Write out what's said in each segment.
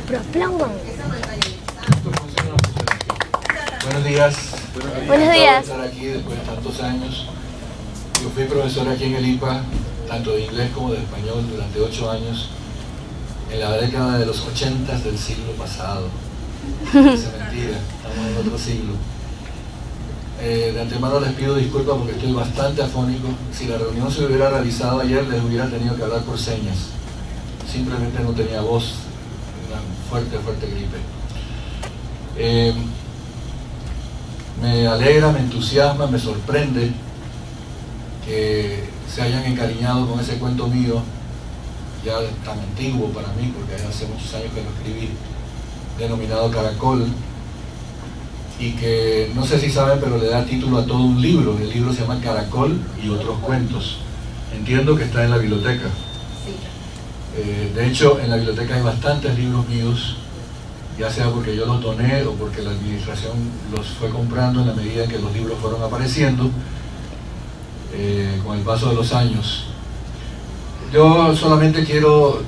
Pero aplaudan. Buenos días. Buenos días. Estar aquí después de tantos años. Yo fui profesor aquí en el IPA, tanto de inglés como de español, durante 8 años, en la década de los 80 del siglo pasado. Es mentira, estamos en otro siglo. De antemano les pido disculpas porque estoy bastante afónico. Si la reunión se hubiera realizado ayer, les hubiera tenido que hablar por señas. Simplemente no tenía voz, una fuerte gripe. Me alegra, me entusiasma, me sorprende que se hayan encariñado con ese cuento mío, ya tan antiguo para mí, porque hace muchos años que lo escribí, denominado Caracol, y que no sé si saben, pero le da título a todo un libro. El libro se llama Caracol y otros cuentos. Entiendo que está en la biblioteca. De hecho, en la biblioteca hay bastantes libros míos, ya sea porque yo los doné o porque la administración los fue comprando en la medida en que los libros fueron apareciendo con el paso de los años. Yo solamente quiero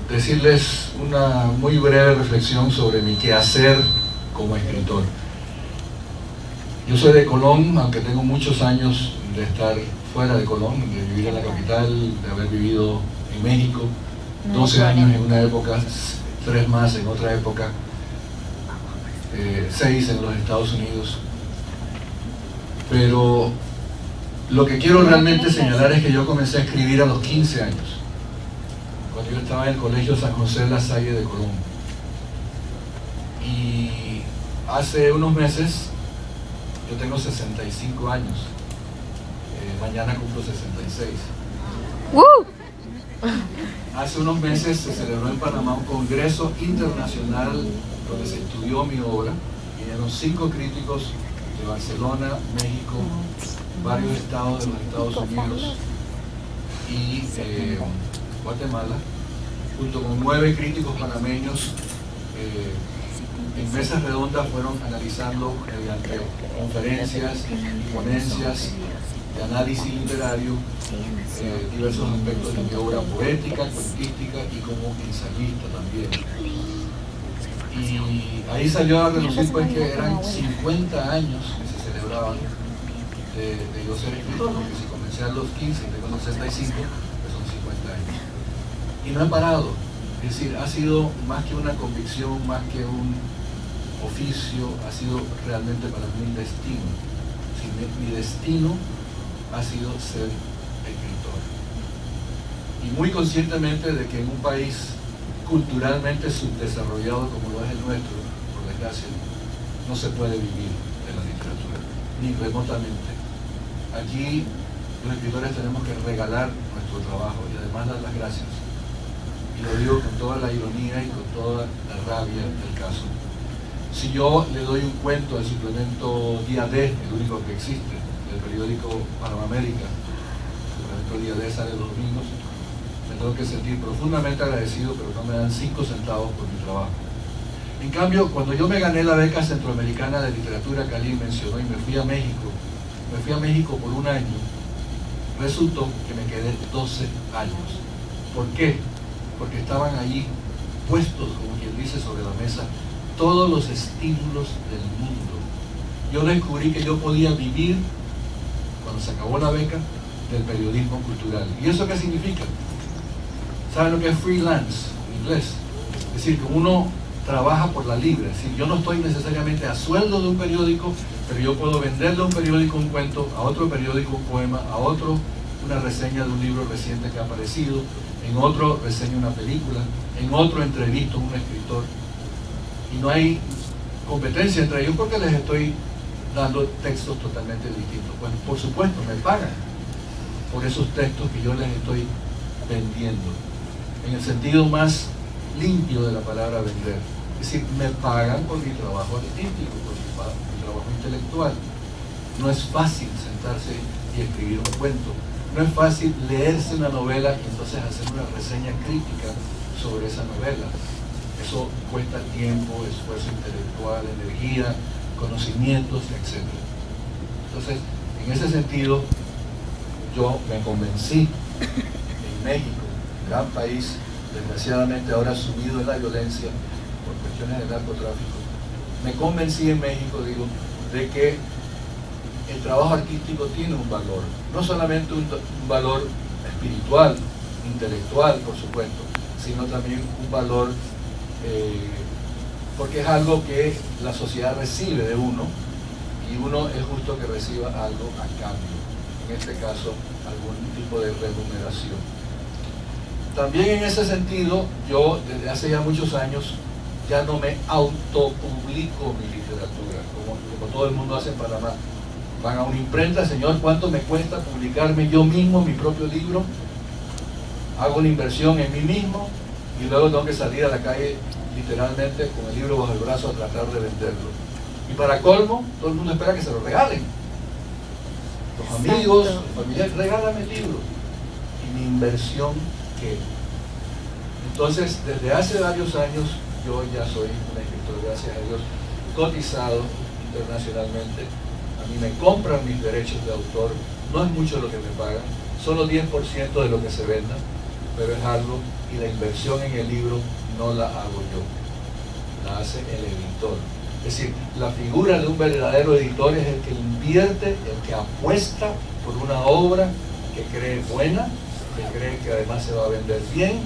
decirles una muy breve reflexión sobre mi quehacer como escritor. Yo soy de Colón, aunque tengo muchos años de estar fuera de Colón, de vivir en la capital, de haber vivido en México, 12 años en una época, 3 más en otra época, 6 en los Estados Unidos. Pero lo que quiero realmente señalar es que yo comencé a escribir a los 15 años, cuando yo estaba en el Colegio San José La Salle de Colón. Y hace unos meses, yo tengo 65 años, mañana cumplo 66. Hace unos meses se celebró en Panamá un congreso internacional donde se estudió mi obra. Vinieron 5 críticos de Barcelona, México, varios estados de los Estados Unidos y Guatemala, junto con 9 críticos panameños. En mesas redondas fueron analizando mediante conferencias y ponencias de análisis literario diversos aspectos de mi obra poética, cuentística y como ensayista también. Y ahí salió a relucir pues que eran 50 años que se celebraban de yo ser escritor, porque si comencé a los 15 y tengo 65, pues son 50 años. Y no he parado, es decir, ha sido más que una convicción, más que un oficio, ha sido realmente para mí un destino. Sí, mi destino ha sido ser escritor. Y muy conscientemente de que en un país culturalmente subdesarrollado como lo es el nuestro, por desgracia, no se puede vivir de la literatura, ni remotamente. Aquí los escritores tenemos que regalar nuestro trabajo y además dar las gracias. Y lo digo con toda la ironía y con toda la rabia del caso. Si yo le doy un cuento al suplemento Día D, el único que existe, del periódico Panamá América, el suplemento Día D sale los domingos, me tengo que sentir profundamente agradecido, pero no me dan 5 centavos por mi trabajo. En cambio, cuando yo me gané la beca centroamericana de literatura que Ali mencionó y me fui a México por 1 año, resultó que me quedé 12 años. ¿Por qué? Porque estaban allí puestos, como quien dice, sobre la mesa todos los estímulos del mundo. Yo descubrí que yo podía vivir, cuando se acabó la beca, del periodismo cultural. ¿Y eso qué significa? ¿Saben lo que es freelance en inglés? Es decir, que uno trabaja por la libre. Es decir, yo no estoy necesariamente a sueldo de un periódico, pero yo puedo venderle a un periódico un cuento, a otro periódico un poema, a otro una reseña de un libro reciente que ha aparecido, en otro reseño una película, en otro entrevisto a un escritor. Y no hay competencia entre ellos porque les estoy dando textos totalmente distintos. Pues por supuesto me pagan por esos textos que yo les estoy vendiendo, en el sentido más limpio de la palabra vender. Es decir, me pagan por mi trabajo artístico, por mi trabajo intelectual. No es fácil sentarse y escribir un cuento. No es fácil leerse una novela y entonces hacer una reseña crítica sobre esa novela. Eso cuesta tiempo, esfuerzo intelectual, energía, conocimientos, etc. Entonces, en ese sentido, yo me convencí en México, gran país desgraciadamente ahora sumido en la violencia por cuestiones de narcotráfico, me convencí en México, digo, de que el trabajo artístico tiene un valor, no solamente un valor espiritual, intelectual, por supuesto, sino también un valor porque es algo que la sociedad recibe de uno y uno es justo que reciba algo a cambio, en este caso algún tipo de remuneración. También en ese sentido, yo desde hace ya muchos años ya no me autopublico mi literatura, como todo el mundo hace en Panamá. Van a una imprenta, señor, ¿cuánto me cuesta publicarme yo mismo mi propio libro? Hago una inversión en mí mismo y luego tengo que salir a la calle literalmente con el libro bajo el brazo a tratar de venderlo. Y para colmo, todo el mundo espera que se lo regalen. Los amigos, los familiares, regálame el libro. ¿Y mi inversión qué? Entonces, desde hace varios años, yo ya soy un escritor, gracias a Dios, cotizado internacionalmente. A mí me compran mis derechos de autor, no es mucho lo que me pagan, solo 10% de lo que se venda, pero es algo, y la inversión en el libro no la hago yo, la hace el editor. Es decir, la figura de un verdadero editor es el que invierte, el que apuesta por una obra que cree buena, que cree que además se va a vender bien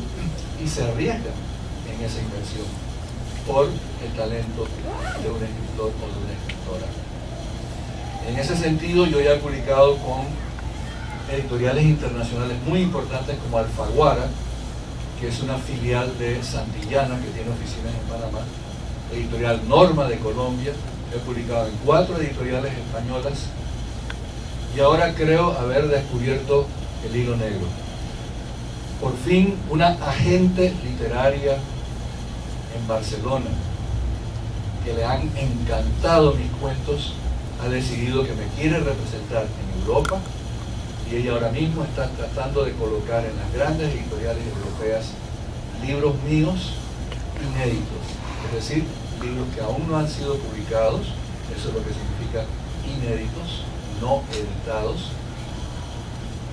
y se arriesga en esa inversión por el talento de un escritor o de una escritora. En ese sentido, yo ya he publicado con editoriales internacionales muy importantes como Alfaguara, que es una filial de Santillana que tiene oficinas en Panamá, editorial Norma de Colombia, he publicado en 4 editoriales españolas y ahora creo haber descubierto el hilo negro. Por fin, una agente literaria en Barcelona, que le han encantado mis cuentos, ha decidido que me quiere representar en Europa y ella ahora mismo está tratando de colocar en las grandes editoriales europeas libros míos inéditos, es decir, libros que aún no han sido publicados, eso es lo que significa inéditos, no editados.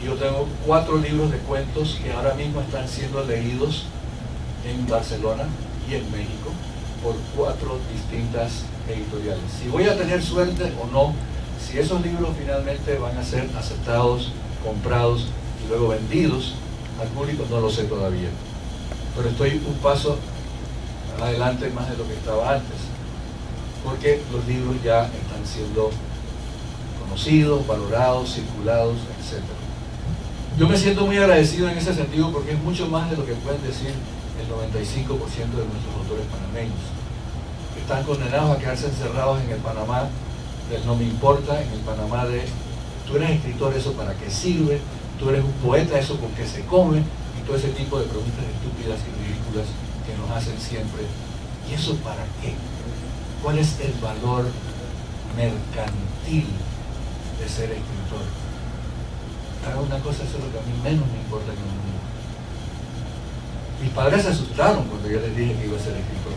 Yo tengo 4 libros de cuentos que ahora mismo están siendo leídos en Barcelona y en México por 4 distintas editoriales. Si voy a tener suerte o no, si esos libros finalmente van a ser aceptados, comprados y luego vendidos al público, no lo sé todavía. Pero estoy un paso adelante más de lo que estaba antes, porque los libros ya están siendo conocidos, valorados, circulados, etc. Yo me siento muy agradecido en ese sentido porque es mucho más de lo que pueden decir el 95% de nuestros autores panameños, que están condenados a quedarse encerrados en el Panamá del no me importa, en el Panamá de tú eres escritor, ¿eso para qué sirve? Tú eres un poeta, ¿eso con qué se come? Y todo ese tipo de preguntas estúpidas y ridículas que nos hacen siempre. ¿Y eso para qué? ¿Cuál es el valor mercantil de ser escritor? Haga una cosa, eso es lo que a mí menos me importa en el mundo. Mis padres se asustaron cuando yo les dije que iba a ser escritor.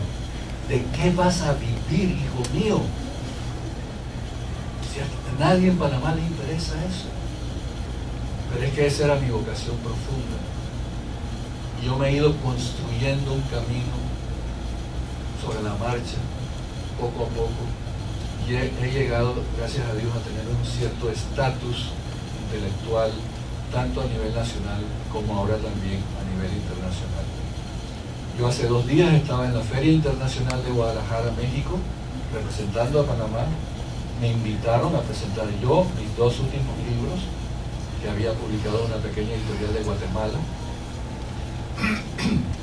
¿De qué vas a vivir, hijo mío? Si a nadie en Panamá le interesa eso. Pero es que esa era mi vocación profunda. Y yo me he ido construyendo un camino sobre la marcha, poco a poco, y he llegado, gracias a Dios, a tener un cierto estatus intelectual, tanto a nivel nacional como ahora también a nivel internacional. Yo hace 2 días estaba en la Feria Internacional de Guadalajara, México, representando a Panamá. Me invitaron a presentar yo mis 2 últimos libros que había publicado una pequeña editorial de Guatemala.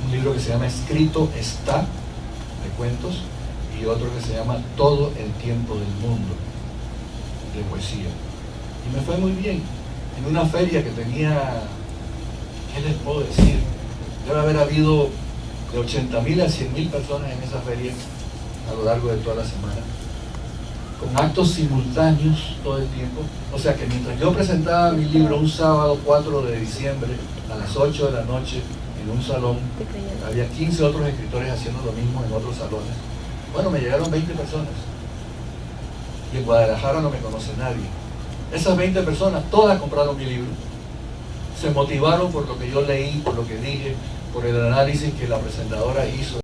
Un libro que se llama Escrito está, de cuentos, y otro que se llama Todo el tiempo del mundo, de poesía. Y me fue muy bien. En una feria que tenía, ¿qué les puedo decir? Debe haber habido de 80.000 a 100.000 personas en esa feria a lo largo de toda la semana, con actos simultáneos todo el tiempo. O sea que mientras yo presentaba mi libro un sábado 4 de diciembre a las 8 de la noche en un salón, había 15 otros escritores haciendo lo mismo en otros salones. Bueno, me llegaron 20 personas y en Guadalajara no me conoce nadie. Esas 20 personas todas compraron mi libro, se motivaron por lo que yo leí, por lo que dije, por el análisis que la presentadora hizo